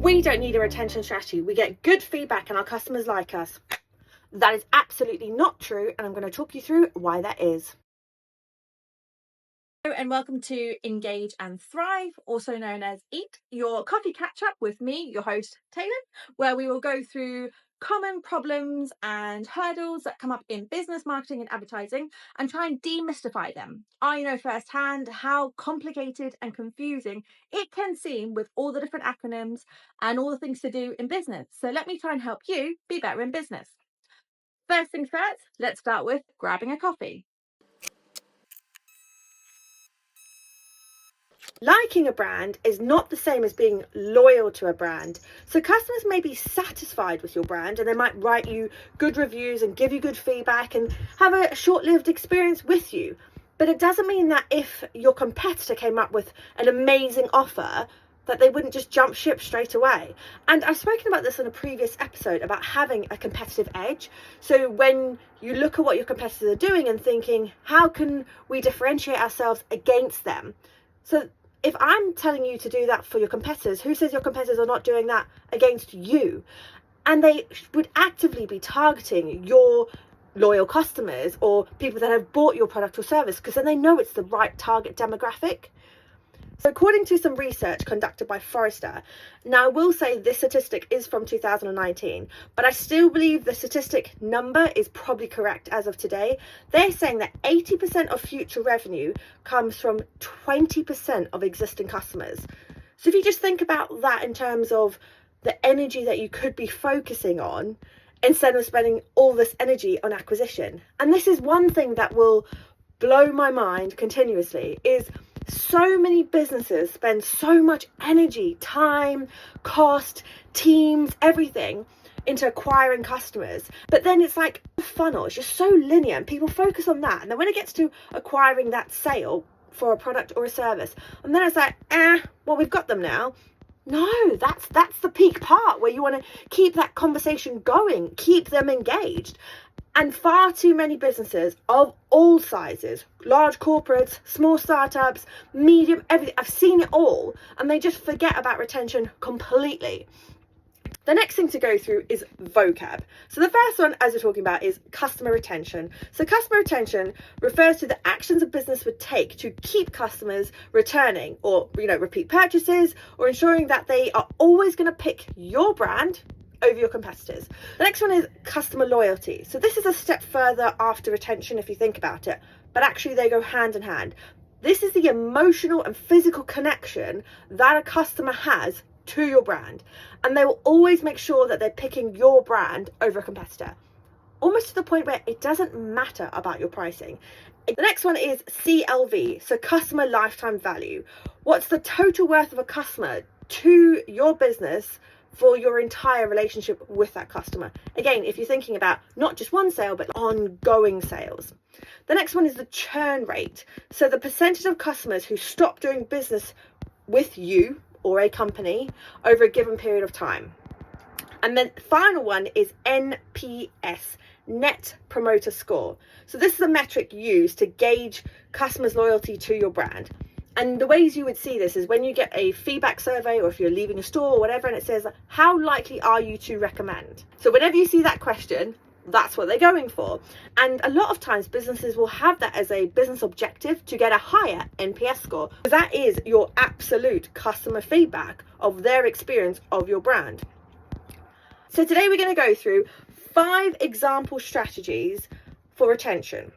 We don't need a retention strategy. We get good feedback and our customers like us. That is absolutely not true, and I'm going to talk you through why that is. Hello and welcome to Engage and Thrive, also known as EAT, your coffee catch-up with me, your host, Taelon, where we will go through common problems and hurdles that come up in business, marketing and advertising and try and demystify them. I know firsthand how complicated and confusing it can seem with all the different acronyms and all the things to do in business. So let me try and help you be better in business. First things first, let's start with grabbing a coffee. Liking a brand is not the same as being loyal to a brand. So customers may be satisfied with your brand and they might write you good reviews and give you good feedback and have a short-lived experience with you. But it doesn't mean that if your competitor came up with an amazing offer that they wouldn't just jump ship straight away. And I've spoken about this in a previous episode about having a competitive edge. So when you look at what your competitors are doing and thinking, how can we differentiate ourselves against them? So if I'm telling you to do that for your competitors, who says your competitors are not doing that against you? And they would actively be targeting your loyal customers or people that have bought your product or service, because then they know it's the right target demographic. So according to some research conducted by Forrester, now I will say this statistic is from 2019, but I still believe the statistic number is probably correct as of today. They're saying that 80% of future revenue comes from 20% of existing customers. So if you just think about that in terms of the energy that you could be focusing on, instead of spending all this energy on acquisition. And this is one thing that will blow my mind continuously, is so many businesses spend so much energy, time, cost, teams, everything into acquiring customers. But then it's like a funnel, it's just so linear and people focus on that. And then when it gets to acquiring that sale for a product or a service, and then it's like, well, we've got them now. No, that's the peak part where you want to keep that conversation going, keep them engaged. And far too many businesses of all sizes, large corporates, small startups, medium, everything, I've seen it all, and they just forget about retention completely. The next thing to go through is vocab. So the first one, as we're talking about, is customer retention. So customer retention refers to the actions a business would take to keep customers returning, or repeat purchases, or ensuring that they are always going to pick your brand over your competitors. The next one is customer loyalty. So this is a step further after retention if you think about it, but actually they go hand in hand. This is the emotional and physical connection that a customer has to your brand, and they will always make sure that they're picking your brand over a competitor, almost to the point where it doesn't matter about your pricing. The next one is CLV, so customer lifetime value. What's the total worth of a customer to your business for your entire relationship with that customer? Again, if you're thinking about not just one sale, but ongoing sales. The next one is the churn rate. So the percentage of customers who stop doing business with you or a company over a given period of time. And then the final one is NPS, Net Promoter Score. So this is a metric used to gauge customers' loyalty to your brand. And the ways you would see this is when you get a feedback survey, or if you're leaving a store or whatever, and it says, how likely are you to recommend? So whenever you see that question, that's what they're going for. And a lot of times businesses will have that as a business objective to get a higher NPS score. That is your absolute customer feedback of their experience of your brand. So today we're going to go through 5 example strategies for retention.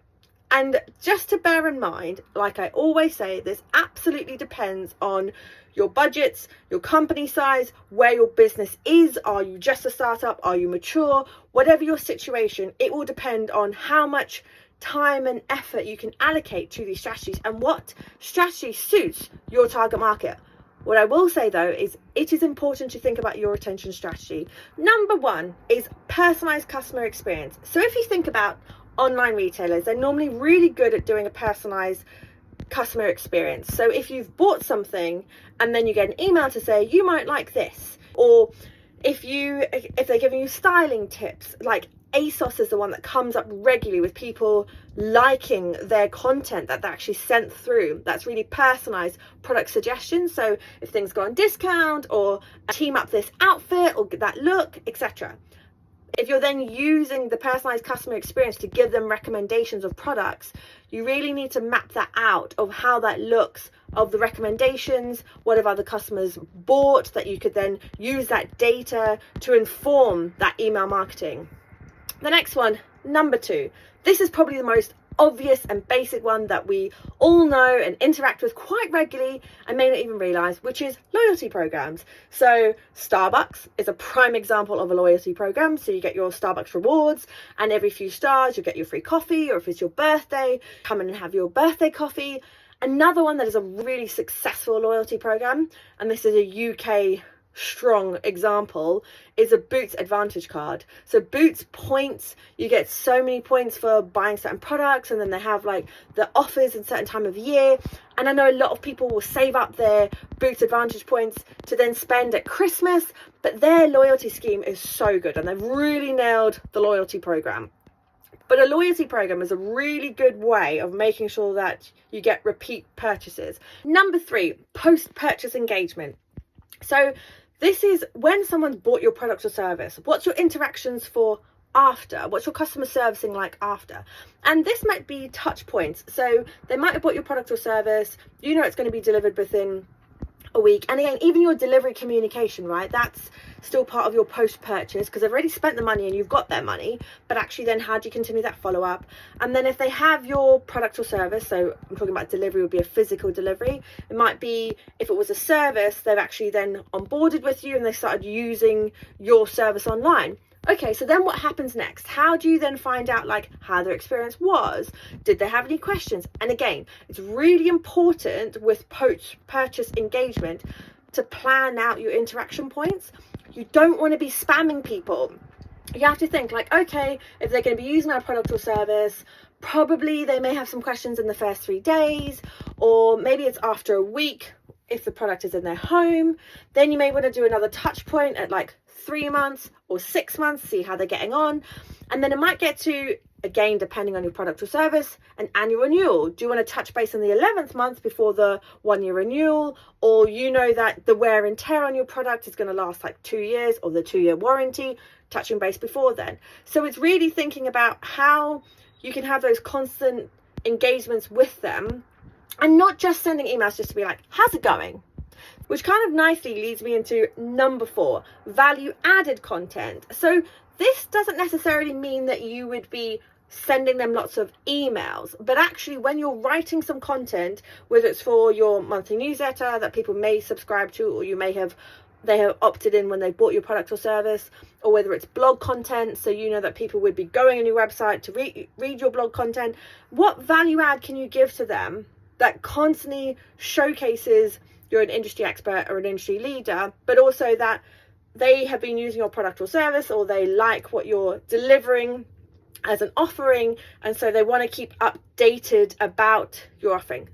And just to bear in mind, like I always say, this absolutely depends on your budgets, your company size, where your business is. Are you just a startup? Are you mature? Whatever your situation, it will depend on how much time and effort you can allocate to these strategies and what strategy suits your target market. What I will say though is it is important to think about your retention strategy. Number 1 is personalized customer experience. So if you think about online retailers, they're normally really good at doing a personalized customer experience. So if you've bought something and then you get an email to say you might like this, or if they're giving you styling tips, like ASOS is the one that comes up regularly with people liking their content that they actually sent through. That's really personalized product suggestions. So if things go on discount, or team up this outfit or that look, etc. If you're then using the personalized customer experience to give them recommendations of products, you really need to map that out of how that looks, of the recommendations, what have other customers bought, that you could then use that data to inform that email marketing. The next one, number 2. This is probably the most obvious and basic one that we all know and interact with quite regularly and may not even realize, which is loyalty programs. So Starbucks is a prime example of a loyalty program. So you get your Starbucks rewards, and every few stars you'll get your free coffee, or if it's your birthday, come in and have your birthday coffee. Another one that is a really successful loyalty program, and this is a UK strong example, is a Boots Advantage card. So Boots points, you get so many points for buying certain products, and then they have like the offers in certain time of year. And I know a lot of people will save up their Boots Advantage points to then spend at Christmas, but their loyalty scheme is so good, and they've really nailed the loyalty program. But a loyalty program is a really good way of making sure that you get repeat purchases. Number 3, post-purchase engagement. So this is when someone's bought your product or service. What's your interactions for after? What's your customer servicing like after? And this might be touch points. So they might have bought your product or service. You know it's going to be delivered within a week. And again, even your delivery communication, right? That's still part of your post-purchase, because they've already spent the money and you've got their money. But actually then how do you continue that follow-up? And then if they have your product or service, so I'm talking about delivery, would be a physical delivery. It might be, if it was a service, they've actually then onboarded with you and they started using your service online. Okay, so then what happens next? How do you then find out like how their experience was? Did they have any questions? And again, it's really important with post-purchase engagement to plan out your interaction points. You don't want to be spamming people. You have to think like, okay, if they're going to be using our product or service, probably they may have some questions in the first 3 days, or maybe it's after a week if the product is in their home. Then you may want to do another touch point at like 3 months or 6 months, see how they're getting on. And then it might get to, again, depending on your product or service, an annual renewal. Do you want to touch base in the 11th month before the 1-year renewal? Or you know that the wear and tear on your product is going to last like 2 years, or the 2-year warranty, touching base before then. So it's really thinking about how you can have those constant engagements with them, and not just sending emails just to be like, how's it going? Which kind of nicely leads me into number 4, value added content. So this doesn't necessarily mean that you would be sending them lots of emails, but actually when you're writing some content, whether it's for your monthly newsletter that people may subscribe to, or they have opted in when they bought your product or service, or whether it's blog content, so you know that people would be going on your website to read your blog content, what value add can you give to them that constantly showcases you're an industry expert or an industry leader, but also that they have been using your product or service, or they like what you're delivering as an offering, and so they want to keep updated about your offering.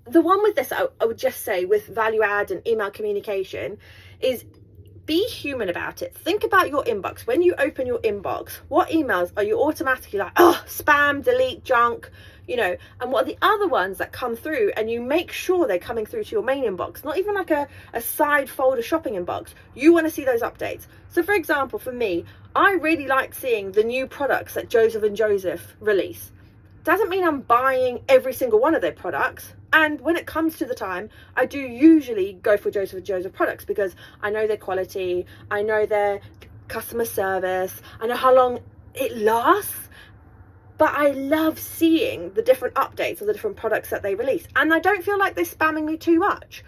The one with this, I would just say, with value add and email communication, is be human about it. Think about your inbox. When you open your inbox, what emails are you automatically like, oh, spam, delete, junk, and what are the other ones that come through, and you make sure they're coming through to your main inbox, not even like a side folder shopping inbox. You want to see those updates. So for example, for me, I really like seeing the new products that Joseph & Joseph release. Doesn't mean I'm buying every single one of their products. And when it comes to the time, I do usually go for Joseph & Joseph products because I know their quality, I know their customer service, I know how long it lasts. But I love seeing the different updates of the different products that they release. And I don't feel like they're spamming me too much.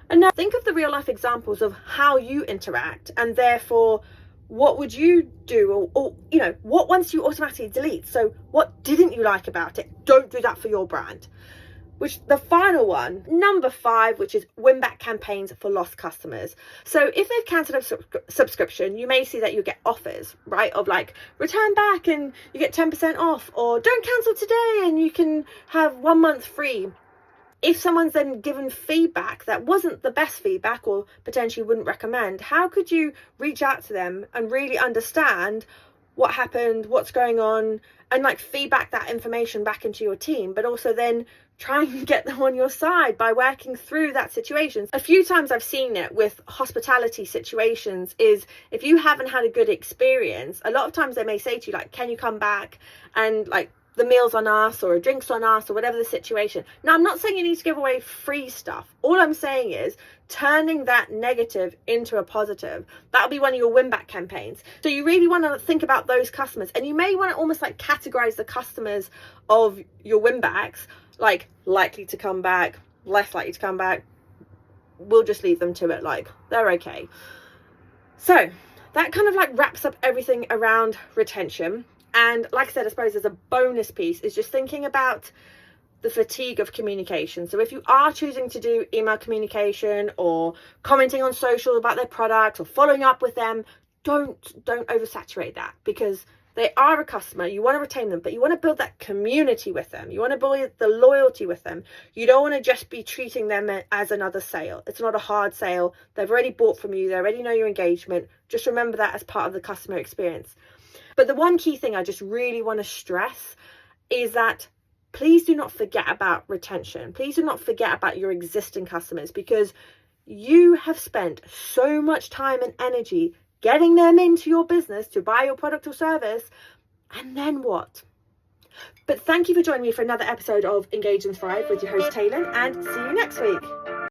And now think of the real life examples of how you interact, and therefore what would you do, or what ones do you automatically delete? So what didn't you like about it? Don't do that for your brand. Which the final one, number 5, which is win back campaigns for lost customers. So if they've cancelled a subscription, you may see that you get offers, right? Of like, return back and you get 10% off, or don't cancel today and you can have 1 month free. If someone's then given feedback that wasn't the best feedback, or potentially wouldn't recommend, how could you reach out to them and really understand what happened, what's going on, and like feedback that information back into your team, but also then try and get them on your side by working through that situation. A few times I've seen it with hospitality situations is if you haven't had a good experience, a lot of times they may say to you like, can you come back, and like the meal's on us or a drink's on us or whatever the situation. Now, I'm not saying you need to give away free stuff. All I'm saying is turning that negative into a positive. That'll be one of your win back campaigns. So you really want to think about those customers, and you may want to almost like categorize the customers of your win backs, like likely to come back, less likely to come back. We'll just leave them to it, like they're okay. So that kind of like wraps up everything around retention. And like I said, I suppose as a bonus piece is just thinking about the fatigue of communication. So if you are choosing to do email communication or commenting on social about their product or following up with them, don't oversaturate that, because they are a customer. You want to retain them, but you want to build that community with them. You want to build the loyalty with them. You don't want to just be treating them as another sale. It's not a hard sale. They've already bought from you. They already know your engagement. Just remember that as part of the customer experience. But the one key thing I just really want to stress is that please do not forget about retention. Please do not forget about your existing customers, because you have spent so much time and energy getting them into your business to buy your product or service. And then what? But thank you for joining me for another episode of Engage and Thrive with your host, Taelon, and see you next week.